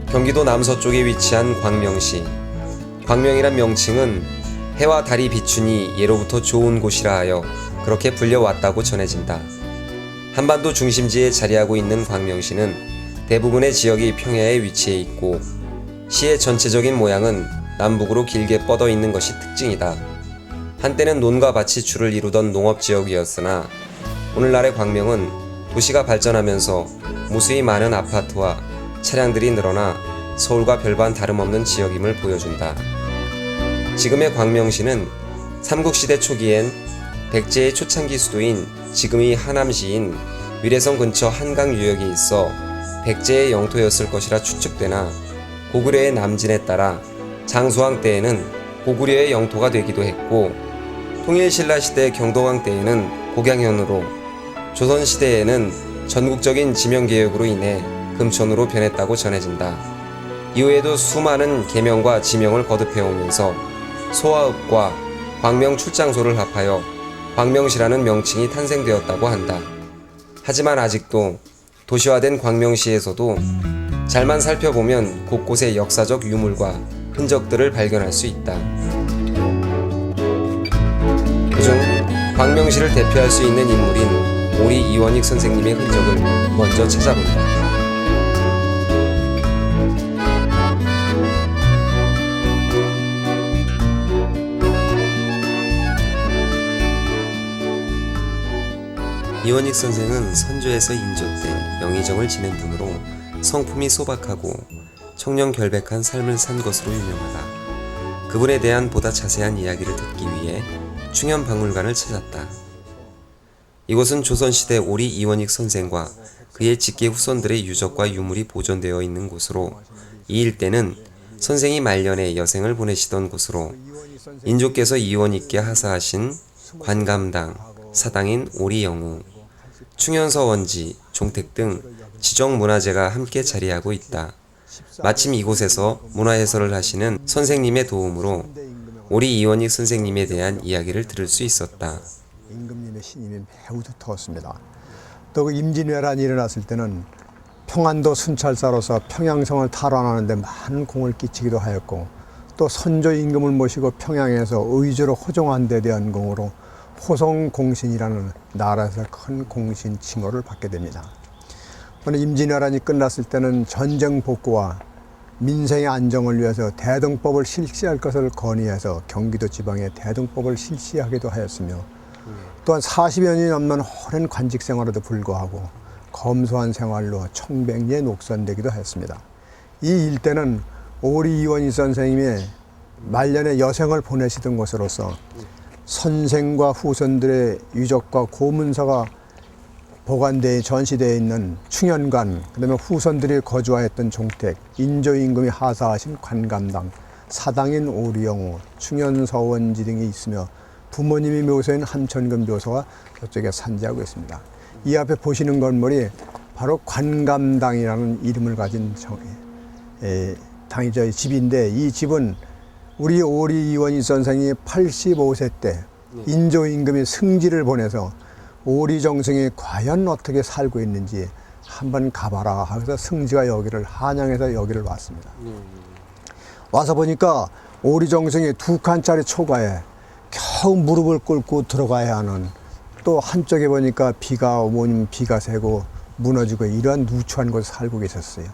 경기도 남서쪽에 위치한 광명시. 광명이란 명칭은 해와 달이 비추니 예로부터 좋은 곳이라 하여 그렇게 불려왔다고 전해진다. 한반도 중심지에 자리하고 있는 광명시는 대부분의 지역이 평야에 위치해 있고 시의 전체적인 모양은 남북으로 길게 뻗어 있는 것이 특징이다. 한때는 논과 밭이 주를 이루던 농업지역이었으나 오늘날의 광명은 도시가 발전하면서 무수히 많은 아파트와 차량들이 늘어나 서울과 별반 다름없는 지역임을 보여준다. 지금의 광명시는 삼국시대 초기엔 백제의 초창기 수도인 지금의 하남시인 위례성 근처 한강 유역에 있어 백제의 영토였을 것이라 추측되나 고구려의 남진에 따라 장수왕 때에는 고구려의 영토가 되기도 했고 통일신라 시대 경동왕 때에는 곡양현으로 조선시대에는 전국적인 지명개혁으로 인해 금천으로 변했다고 전해진다. 이후에도 수많은 계명과 지명을 거듭해오면서 소화읍과 광명 출장소를 합하여 광명시라는 명칭이 탄생되었다고 한다. 하지만 아직도 도시화된 광명시에서도 잘만 살펴보면 곳곳에 역사적 유물과 흔적들을 발견할 수 있다. 그중 광명시를 대표할 수 있는 인물인 오리 이원익 선생님의 흔적을 먼저 찾아본다. 이원익 선생은 선조에서 인조 때 영의정을 지낸 분으로 성품이 소박하고 청렴 결백한 삶을 산 것으로 유명하다. 그분에 대한 보다 자세한 이야기를 듣기 위해 충현박물관을 찾았다. 이곳은 조선시대 오리 이원익 선생과 그의 직계 후손들의 유적과 유물이 보존되어 있는 곳으로 이 일대는 선생이 말년에 여생을 보내시던 곳으로 인조께서 이원익께 하사하신 관감당, 사당인 오리영우, 충현서 원지, 종택 등 지정문화재가 함께 자리하고 있다. 마침 이곳에서 문화해설을 하시는 선생님의 도움으로 오리 이원익 선생님에 대한 이야기를 들을 수 있었다. 임금님의 신임이 매우 두터웠습니다. 또 그 임진왜란이 일어났을 때는 평안도 순찰사로서 평양성을 탈환하는데 많은 공을 끼치기도 하였고 또 선조 임금을 모시고 평양에서 의주로 호종한 데 대한 공으로 호송공신이라는 나라에서 큰 공신 칭호를 받게 됩니다. 임진왜란이 끝났을 때는 전쟁 복구와 민생의 안정을 위해서 대등법을 실시할 것을 건의해서 경기도 지방에 대등법을 실시하기도 하였으며 또한 40여 년이 넘는 오랜 관직 생활에도 불구하고 검소한 생활로 청백리에 녹선되기도 하였습니다. 이 일대는 오리 이원익 선생님의 말년에 여생을 보내시던 곳으로서 선생과 후손들의 유적과 고문서가 보관되어 전시되어 있는 충현관, 그다음에 후손들이 거주하였던 종택, 인조 임금이 하사하신 관감당, 사당인 오리영우, 충현서원지 등이 있으며 부모님이 묘소인 함천금 묘소가 저쪽에 산재하고 있습니다. 이 앞에 보시는 건물이 바로 관감당이라는 이름을 가진 당이 집인데 이 집은 우리 오리 이원익 선생이 85세 때 인조 임금이 승지를 보내서 오리 정승이 과연 어떻게 살고 있는지 한번 가봐라 하면서 승지가 여기를 한양에서 여기를 왔습니다. 와서 보니까 오리 정승이 2칸짜리 초가에 겨우 무릎을 꿇고 들어가야 하는, 또 한쪽에 보니까 비가 오면 비가 새고 무너지고 이러한 누추한 곳에 살고 계셨어요.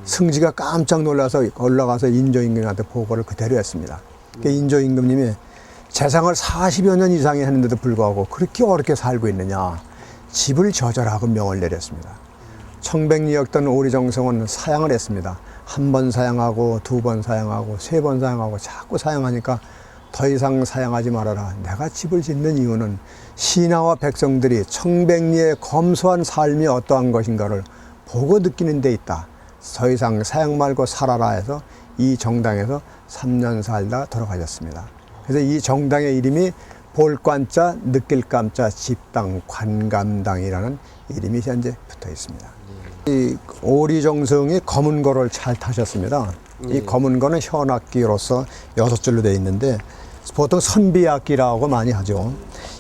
승지가 깜짝 놀라서 올라가서 인조 임금님한테 보고를 그대로 했습니다. 인조 임금님이 재상을 40여 년 이상이 했는데도 불구하고 그렇게 어렵게 살고 있느냐, 집을 저절하고 명을 내렸습니다. 청백리였던 오리정성은 사양을 했습니다. 한 번 사양하고 2번 사양하고 3번 사양하고 자꾸 사양하니까 더 이상 사양하지 말아라. 내가 집을 짓는 이유는 신하와 백성들이 청백리의 검소한 삶이 어떠한 것인가를 보고 느끼는 데 있다. 더 이상 사양 말고 살아라 해서 이 정당에서 3년 살다 돌아가셨습니다. 그래서 이 정당의 이름이 볼관자, 느낄감자, 집당, 관감당이라는 이름이 현재 붙어 있습니다. 이 오리정승이 검은고를 잘 타셨습니다. 이 검은고는 현악기로서 6줄로 되어 있는데 보통 선비악기라고 많이 하죠.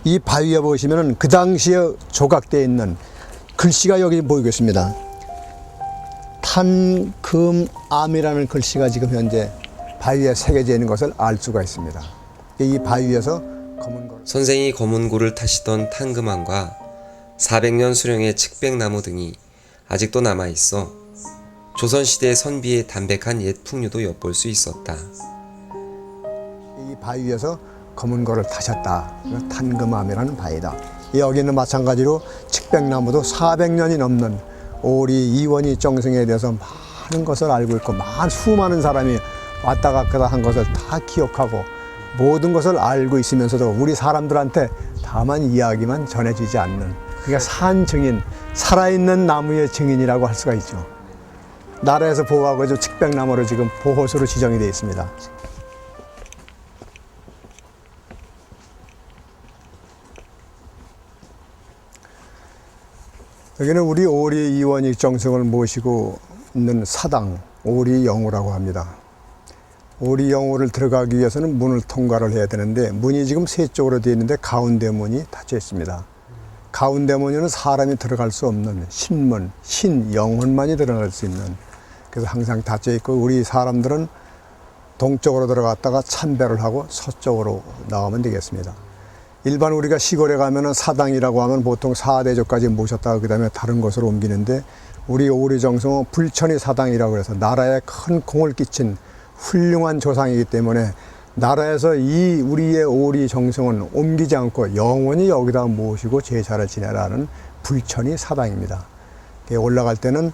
이 바위에 보시면은 그 당시에 조각되어 있는 글씨가 여기 보이겠습니다. 탄금암이라는 글씨가 지금 현재 바위에 새겨져 있는 것을 알 수가 있습니다. 이 바위에서 검은고를 선생이 검은고를 타시던 탄금암과 400년 수령의 측백나무 등이 아직도 남아있어 조선시대 선비의 담백한 옛 풍류도 엿볼 수 있었다. 이 바위에서 검은고를 타셨다. 탄금암이라는 바위다. 여기는 마찬가지로 측백나무도 400년이 넘는 오리 이원희 정승에 대해서 많은 것을 알고 있고 수많은 사람이 왔다 갔다 한 것을 다 기억하고 모든 것을 알고 있으면서도 우리 사람들한테 다만 이야기만 전해지지 않는, 그러니까 산 증인, 살아있는 나무의 증인이라고 할 수가 있죠. 나라에서 보호하고 있는 측백나무로 지금 보호수로 지정이 되어 있습니다. 여기는 우리 오리 이원희 정승을 모시고 있는 사당 오리영호라고 합니다. 오리영호를 들어가기 위해서는 문을 통과를 해야 되는데 문이 지금 세 쪽으로 되어 있는데 가운데 문이 닫혀 있습니다. 가운데 문에는 사람이 들어갈 수 없는 신문, 신영혼만이 들어갈 수 있는, 그래서 항상 닫혀 있고 우리 사람들은 동쪽으로 들어갔다가 참배를 하고 서쪽으로 나오면 되겠습니다. 일반 우리가 시골에 가면은 사당이라고 하면 보통 4대조까지 모셨다가 그 다음에 다른 곳으로 옮기는데 우리 오리정성은 불천이 사당이라고 해서 나라에 큰 공을 끼친 훌륭한 조상이기 때문에 나라에서 이 우리의 오리정성은 옮기지 않고 영원히 여기다 모시고 제사를 지내라는 불천이 사당입니다. 올라갈 때는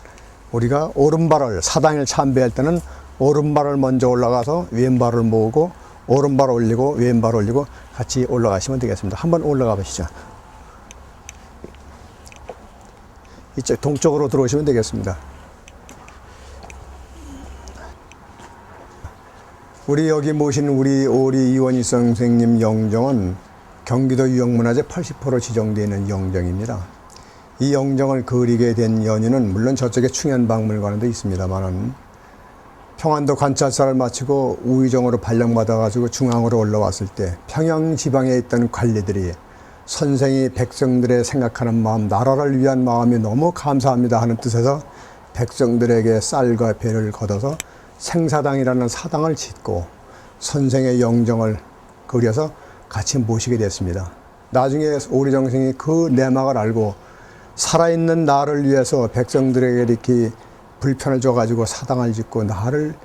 우리가 오른발을, 사당을 참배할 때는 오른발을 먼저 올라가서 왼발을 모으고 오른발 올리고 왼발 올리고 같이 올라가시면 되겠습니다. 한번 올라가 보시죠. 이쪽 동쪽으로 들어오시면 되겠습니다. 우리 여기 모신 우리 오리 이원희 선생님 영정은 경기도 유형문화재 80% 지정되어 있는 영정입니다. 이 영정을 그리게 된 연유는 물론 저쪽에 충현박물관에도 있습니다만은 평안도 관찰사를 마치고 우의정으로 발령받아가지고 중앙으로 올라왔을 때 평양 지방에 있던 관리들이 선생이 백성들의 생각하는 마음, 나라를 위한 마음이 너무 감사합니다 하는 뜻에서 백성들에게 쌀과 배를 걷어서 생사당이라는 사당을 짓고 선생의 영정을 그려서 같이 모시게 됐습니다. 나중에 오리정생이 그 내막을 알고 살아있는 나를 위해서 백성들에게 이렇게 불편을 줘가지고 사당을 짓고 나를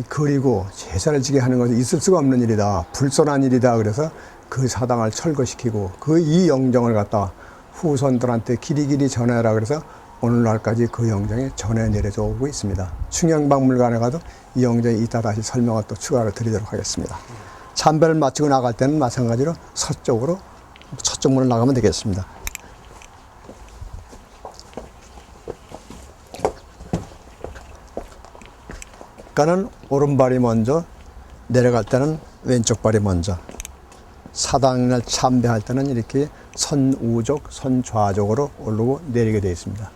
그리고 제사를 지게 하는 것은 있을 수가 없는 일이다, 불손한 일이다. 그래서 그 사당을 철거시키고 그 이 영정을 갖다 후손들한테 길이길이 전해라. 그래서 오늘날까지 그 영정이 전해 내려져 오고 있습니다. 충영박물관에 가도 이 영정이 이따 다시 설명을 또 추가로 드리도록 하겠습니다. 참배를 마치고 나갈 때는 마찬가지로 서쪽으로 서쪽 문을 나가면 되겠습니다. 그러니까는 오른발이 먼저, 내려갈 때는 왼쪽 발이 먼저. 사당을 참배할 때는 이렇게 선우족, 선좌족으로 오르고 내리게 되어 있습니다.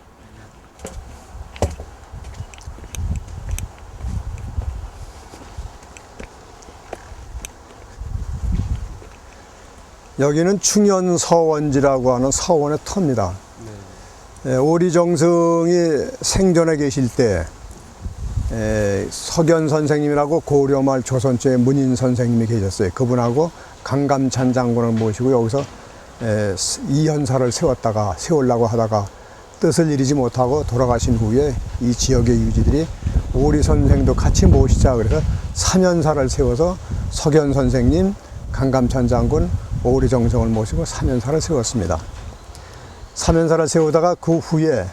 여기는 충현서원지라고 하는 서원의 터입니다. 오리정승이 생전에 계실 때 석연 선생님이라고 고려말 조선초의 문인 선생님이 계셨어요. 그분하고 강감찬 장군을 모시고 여기서 이현사를 세우려고 하다가 뜻을 이루지 못하고 돌아가신 후에 이 지역의 유지들이 오리 선생도 같이 모시자 그래서 사면사를 세워서 석연 선생님, 강감찬 장군, 오리정성을 모시고 사면사를 세웠습니다. 사면사를 세우다가 그 후에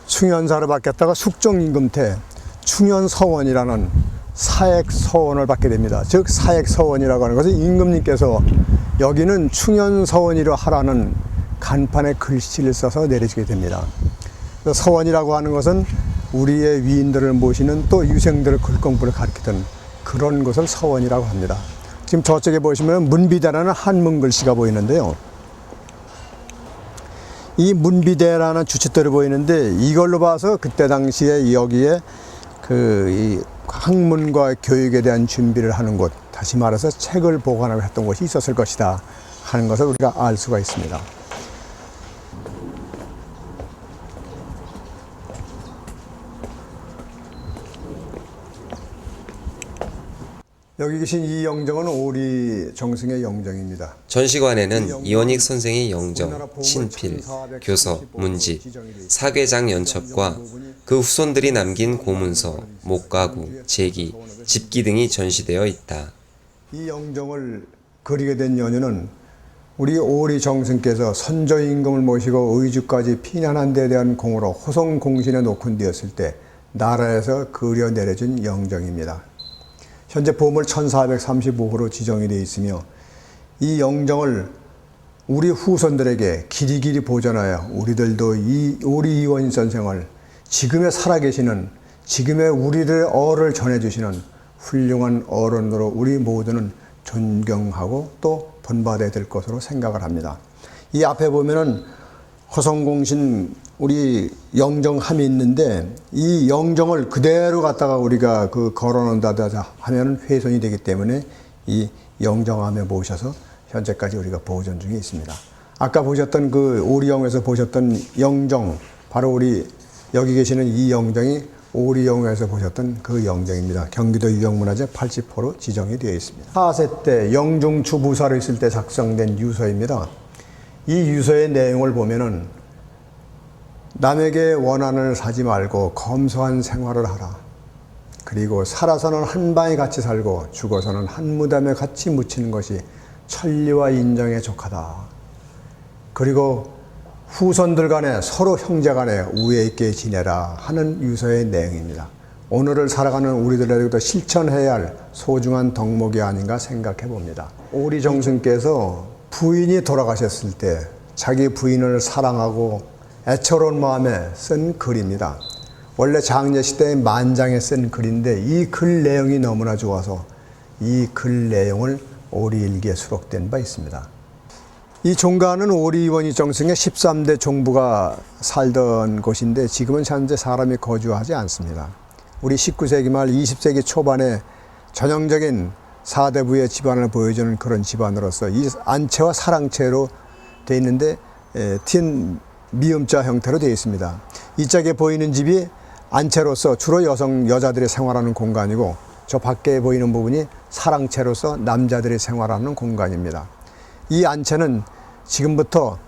충현사를 바뀌었다가 숙종임금 때 충현서원이라는 사액서원을 받게 됩니다. 즉 사액서원이라고 하는 것은 임금님께서 여기는 충현서원이로 하라는 간판에 글씨를 써서 내리시게 됩니다. 서원이라고 하는 것은 우리의 위인들을 모시는 또 유생들을 글공부를 가르치던 그런 것을 서원이라고 합니다. 지금 저쪽에 보시면 문비대라는 한문 글씨가 보이는데요. 이 문비대라는 주춧돌이 보이는데 이걸로 봐서 그때 당시에 여기에 이 학문과 교육에 대한 준비를 하는 곳, 다시 말해서 책을 보관하고 했던 곳이 있었을 것이다 하는 것을 우리가 알 수가 있습니다. 여기 계신 이 영정은 오리 정승의 영정입니다. 전시관에는 이원익 선생의 영정, 친필, 교서, 문집, 사궤장 연첩과 그 후손들이 남긴 고문서, 목가구, 제기, 집기 등이 전시되어 있다. 이 영정을 그리게 된 연유는 우리 오리 정승께서 선조 임금을 모시고 의주까지 피난한 데 대한 공으로 호송 공신에 녹훈되었을 때 나라에서 그려 내려진 영정입니다. 현재 보물 1435호로 지정이 되어 있으며 이 영정을 우리 후손들에게 길이길이 보존하여 우리들도 이 오리 이원익 선생을 지금에 살아계시는 지금의 우리들의 어를 전해주시는 훌륭한 어른으로 우리 모두는 존경하고 또 본받아야 될 것으로 생각을 합니다. 이 앞에 보면은 호성공신 우리 영정함이 있는데 이 영정을 그대로 갖다가 우리가 그 걸어놓는다 하면 훼손이 되기 때문에 이 영정함에 모셔서 현재까지 우리가 보존 중에 있습니다. 아까 보셨던 그 오리영에서 보셨던 영정, 바로 우리 여기 계시는 이 영정이 오리영에서 보셨던 그 영정입니다. 경기도 유형문화재 80호로 지정이 되어 있습니다. 4세 때 영중추 부사로 있을 때 작성된 유서입니다. 이 유서의 내용을 보면은 남에게 원한을 사지 말고 검소한 생활을 하라. 그리고 살아서는 한 방에 같이 살고 죽어서는 한 무덤에 같이 묻히는 것이 천리와 인정에 족하다. 그리고 후손들 간에 서로 형제 간에 우애 있게 지내라 하는 유서의 내용입니다. 오늘을 살아가는 우리들에게도 실천해야 할 소중한 덕목이 아닌가 생각해 봅니다. 오리 정승께서 부인이 돌아가셨을 때 자기 부인을 사랑하고 애처로운 마음에 쓴 글입니다. 원래 장려시대의 만장에 쓴 글인데 이 글 내용이 너무나 좋아서 이 글 내용을 오리일기에 수록된 바 있습니다. 이 종가는 오리 이원익 정승의 13대 종부가 살던 곳인데 지금은 현재 사람이 거주하지 않습니다. 우리 19세기 말 20세기 초반에 전형적인 사대부의 집안을 보여주는 그런 집안으로서 이 안채와 사랑채로 되어 있는데 틴 미음자 형태로 되어 있습니다. 이 짝에 보이는 집이 안채로서 주로 여자들이 생활하는 공간이고 저 밖에 보이는 부분이 사랑채로서 남자들이 생활하는 공간입니다. 이 안채는 지금부터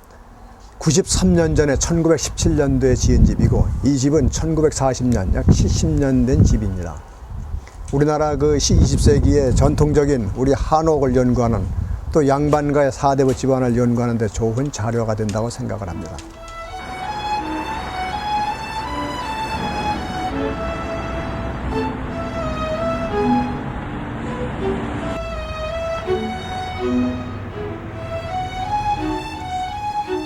93년 전에 1917년도에 지은 집이고 이 집은 1940년, 약 70년 된 집입니다. 우리나라 그 20세기의 전통적인 우리 한옥을 연구하는 또 양반가의 사대부 집안을 연구하는 데 좋은 자료가 된다고 생각을 합니다.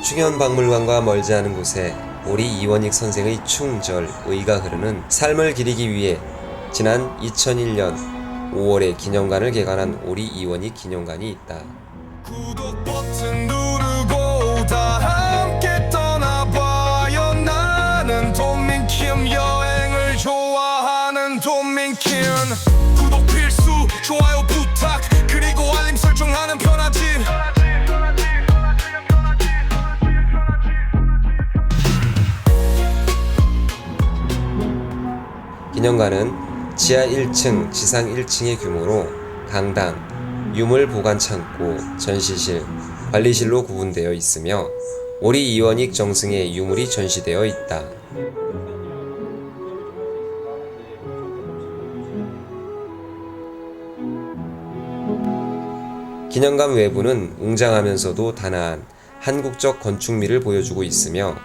충현박물관과 멀지 않은 곳에 오리 이원익 선생의 충절, 의가 흐르는 삶을 기리기 위해 지난 2001년 5월에 기념관을 개관한 오리 이원익 기념관이 있다. 구독 버튼 누르고 다 함께 떠나봐요. 나는 돈민킴 여행을 좋아하는 돈민킴. 구독 필수, 좋아요 부탁, 그리고 알림 설정하는 편하지. 기념관은 지하 1층, 지상 1층의 규모로 강당, 유물 보관 창고, 전시실, 관리실로 구분되어 있으며 오리 이원익 정승의 유물이 전시되어 있다. 기념관 외부는 웅장하면서도 단아한 한국적 건축미를 보여주고 있으며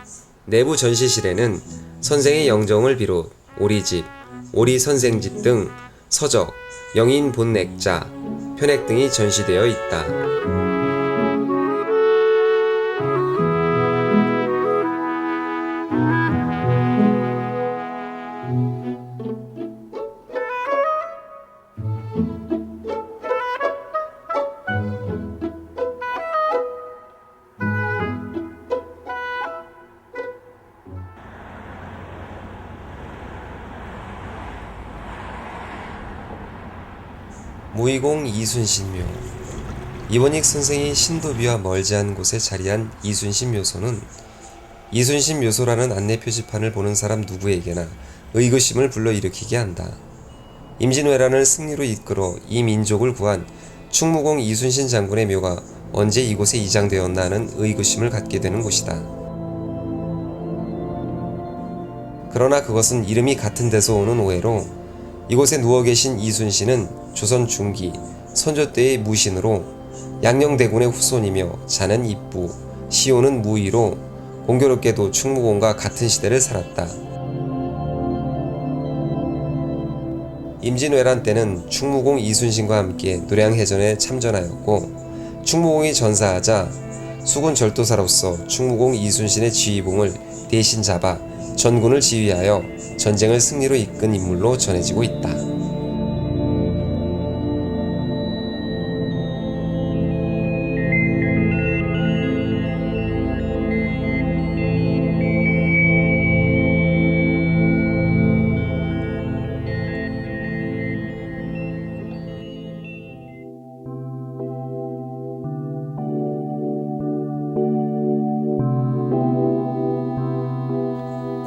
내부 전시실에는 선생의 영정을 비롯 오리집, 오리 선생집 등 서적, 영인 본액자, 편액 등이 전시되어 있다. 고이공 이순신묘. 이원익 선생이 신도비와 멀지 않은 곳에 자리한 이순신묘소는 이순신묘소라는 안내 표지판을 보는 사람 누구에게나 의구심을 불러일으키게 한다. 임진왜란을 승리로 이끌어 이 민족을 구한 충무공 이순신 장군의 묘가 언제 이곳에 이장되었나 하는 의구심을 갖게 되는 곳이다. 그러나 그것은 이름이 같은 데서 오는 오해로 이곳에 누워 계신 이순신은 조선 중기 선조 때의 무신으로 양녕대군의 후손이며 자는 입부, 시호는 무의로 공교롭게도 충무공과 같은 시대를 살았다. 임진왜란 때는 충무공 이순신과 함께 노량해전에 참전하였고 충무공이 전사하자 수군 절도사로서 충무공 이순신의 지휘봉을 대신 잡아 전군을 지휘하여 전쟁을 승리로 이끈 인물로 전해지고 있다.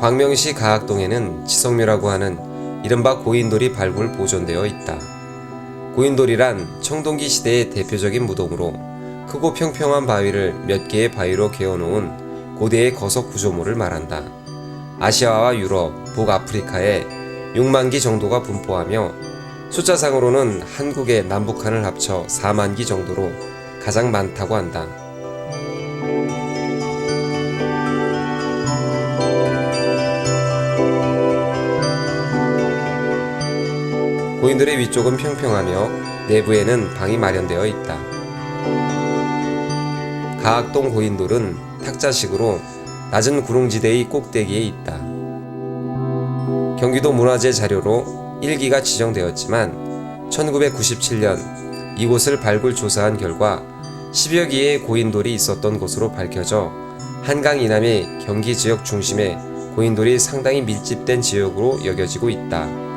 광명시 가학동에는 지성묘라고 하는 이른바 고인돌이 발굴 보존되어 있다. 고인돌이란 청동기 시대의 대표적인 무덤으로 크고 평평한 바위를 몇 개의 바위로 개어놓은 고대의 거석 구조물을 말한다. 아시아와 유럽, 북아프리카에 6만 기 정도가 분포하며 숫자상으로는 한국의 남북한을 합쳐 4만 기 정도로 가장 많다고 한다. 고인돌의 위쪽은 평평하며 내부에는 방이 마련되어 있다. 가학동 고인돌은 탁자식으로 낮은 구릉지대의 꼭대기에 있다. 경기도 문화재 자료로 1기가 지정되었지만 1997년 이곳을 발굴 조사한 결과 10여 기의 고인돌이 있었던 것으로 밝혀져 한강 이남의 경기 지역 중심에 고인돌이 상당히 밀집된 지역으로 여겨지고 있다.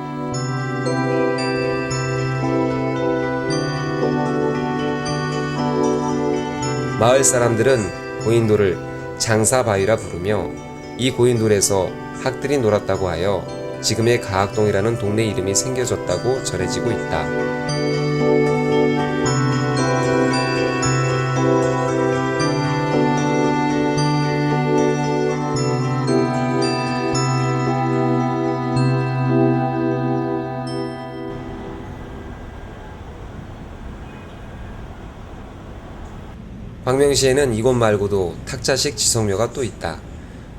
마을 사람들은 고인돌을 장사바위라 부르며 이 고인돌에서 학들이 놀았다고 하여 지금의 가학동이라는 동네 이름이 생겨졌다고 전해지고 있다. 광명시에는 이곳 말고도 탁자식 지성묘가 또 있다.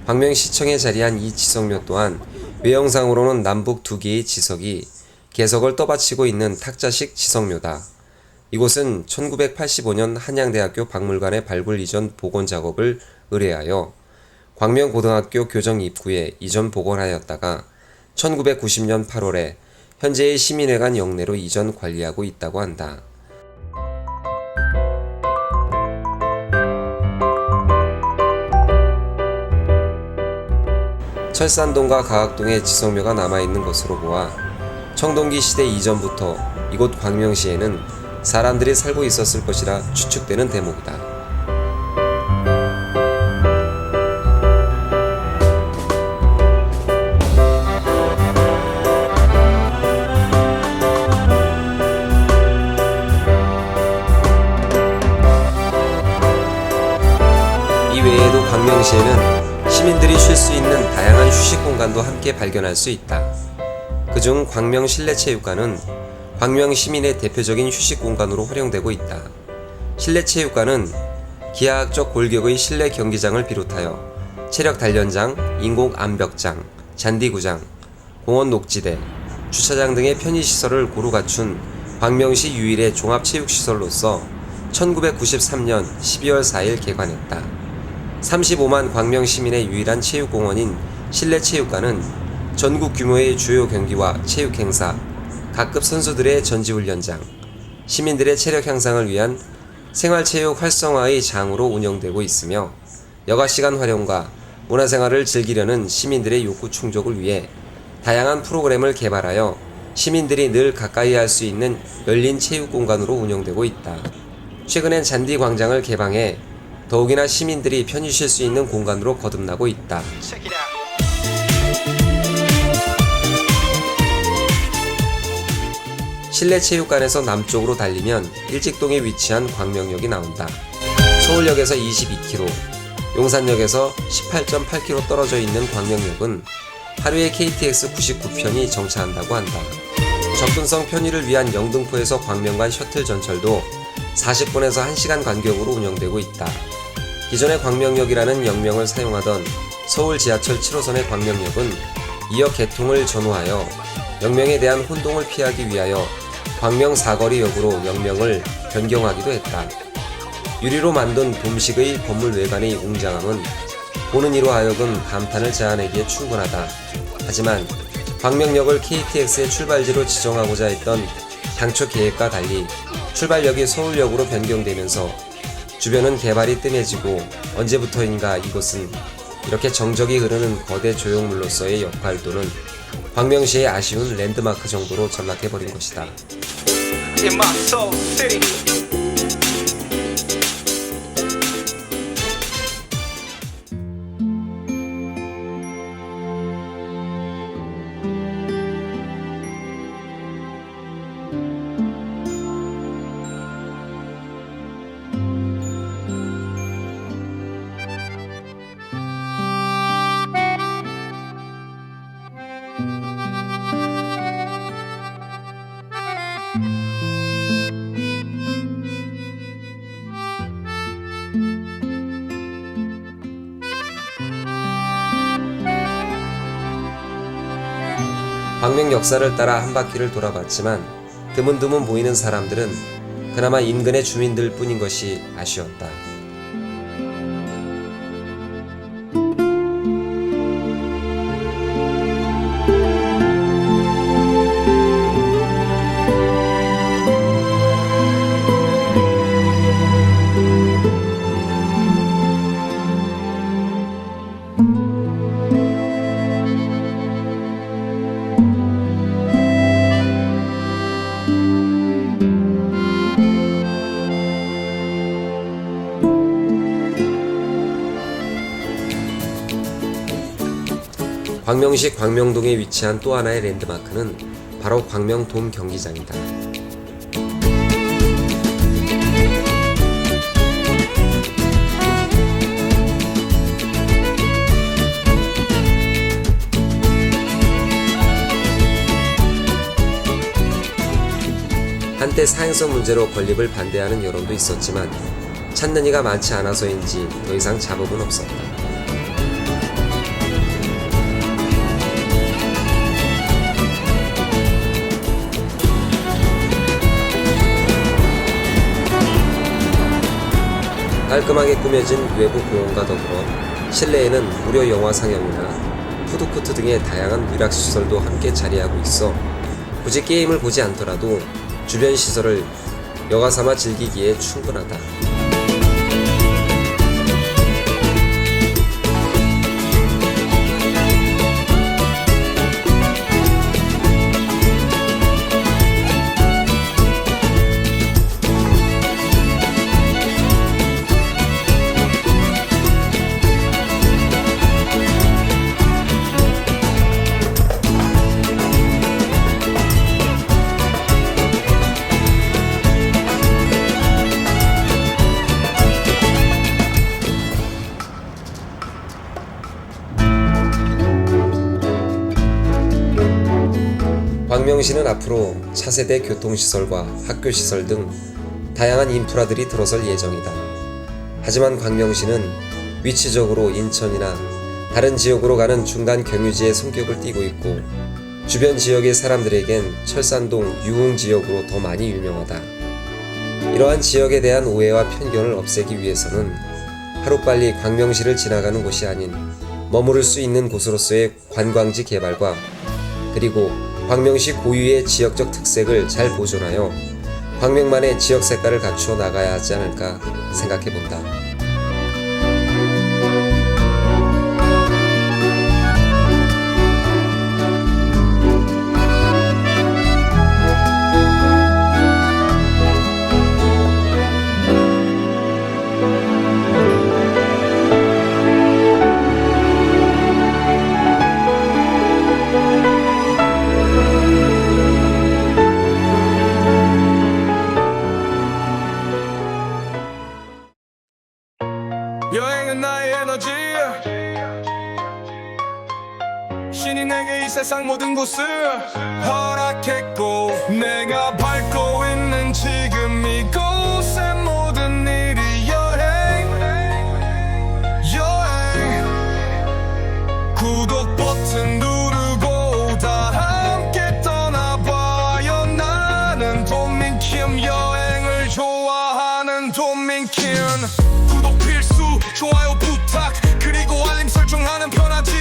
광명시청에 자리한 이 지성묘 또한 외형상으로는 남북 두 개의 지석이 개석을 떠받치고 있는 탁자식 지성묘다. 이곳은 1985년 한양대학교 박물관의 발굴 이전 복원 작업을 의뢰하여 광명고등학교 교정 입구에 이전 복원하였다가 1990년 8월에 현재의 시민회관 영내로 이전 관리하고 있다고 한다. 철산동과 가학동에 지성묘가 남아있는 것으로 보아 청동기 시대 이전부터 이곳 광명시에는 사람들이 살고 있었을 것이라 추측되는 대목이다. 이 외에도 광명시에는 시민들이 쉴 수 있는 다양한 휴식 공간도 함께 발견할 수 있다. 그중 광명 실내체육관은 광명 시민의 대표적인 휴식 공간으로 활용되고 있다. 실내체육관은 기하학적 골격의 실내 경기장을 비롯하여 체력 단련장, 인공 암벽장, 잔디구장, 공원 녹지대, 주차장 등의 편의시설을 고루 갖춘 광명시 유일의 종합체육시설로서 1993년 12월 4일 개관했다. 35만 광명 시민의 유일한 체육공원인 실내체육관은 전국 규모의 주요 경기와 체육행사, 각급 선수들의 전지훈련장, 시민들의 체력 향상을 위한 생활체육 활성화의 장으로 운영되고 있으며 여가시간 활용과 문화생활을 즐기려는 시민들의 욕구 충족을 위해 다양한 프로그램을 개발하여 시민들이 늘 가까이 할 수 있는 열린 체육공간으로 운영되고 있다. 최근엔 잔디 광장을 개방해 더욱이나 시민들이 편히 쉴 수 있는 공간으로 거듭나고 있다. 실내 체육관에서 남쪽으로 달리면 일직동에 위치한 광명역이 나온다. 서울역에서 22km, 용산역에서 18.8km 떨어져 있는 광명역은 하루에 KTX 99편이 정차한다고 한다. 접근성 편의를 위한 영등포에서 광명간 셔틀 전철도 40분에서 1시간 간격으로 운영되고 있다. 기존의 광명역이라는 역명을 사용하던 서울 지하철 7호선의 광명역은 이역 개통을 전후하여 역명에 대한 혼동을 피하기 위하여 광명 사거리역으로 역명을 변경하기도 했다. 유리로 만든 돔식의 건물 외관의 웅장함은 보는 이로 하여금 감탄을 자아내기에 충분하다. 하지만 광명역을 KTX의 출발지로 지정하고자 했던 당초 계획과 달리 출발역이 서울역으로 변경되면서 주변은 개발이 뜸해지고 언제부터인가 이곳은 이렇게 정적이 흐르는 거대 조형물로서의 역할 또는 광명시의 아쉬운 랜드마크 정도로 전락해버린 것이다. In my soul city. 광명 역사를 따라 한 바퀴를 돌아봤지만 드문드문 보이는 사람들은 그나마 인근의 주민들 뿐인 것이 아쉬웠다. 광명시 광명동에 위치한 또 하나의 랜드마크는 바로 광명돔 경기장이다. 한때 사행성 문제로 건립을 반대하는 여론도 있었지만 찾는 이가 많지 않아서인지 더 이상 잡음은 없었다. 깔끔하게 꾸며진 외부 공원과 더불어 실내에는 무료 영화 상영이나 푸드코트 등의 다양한 위락시설도 함께 자리하고 있어 굳이 게임을 보지 않더라도 주변 시설을 여가 삼아 즐기기에 충분하다. 광명시는 앞으로 차세대 교통시설과 학교시설 등 다양한 인프라들이 들어설 예정이다. 하지만 광명시는 위치적으로 인천이나 다른 지역으로 가는 중간 경유지의 성격을 띠고 있고 주변 지역의 사람들에겐 철산동 유흥지역으로 더 많이 유명하다. 이러한 지역에 대한 오해와 편견을 없애기 위해서는 하루빨리 광명시를 지나가는 곳이 아닌 머무를 수 있는 곳으로서의 관광지 개발과 그리고 광명시 고유의 지역적 특색을 잘 보존하여 광명만의 지역 색깔을 갖추어 나가야 하지 않을까 생각해 본다. 여행은 나의 에너지. 신이 내게 이 세상 모든 곳을 허락했고, 내가 밟고 있는 지금 이곳의 모든 일이 여행. 구독 버튼 누르고 다 함께 떠나봐요. 나는 도민킴, 여행을 좋아하는 도민킴. 구독 필수, 좋아요 부탁, 그리고 알림 설정하는 편하지.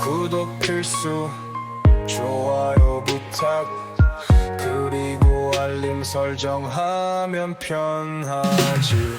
구독 필수, 좋아요 부탁, 그리고 알림 설정하면 편하지.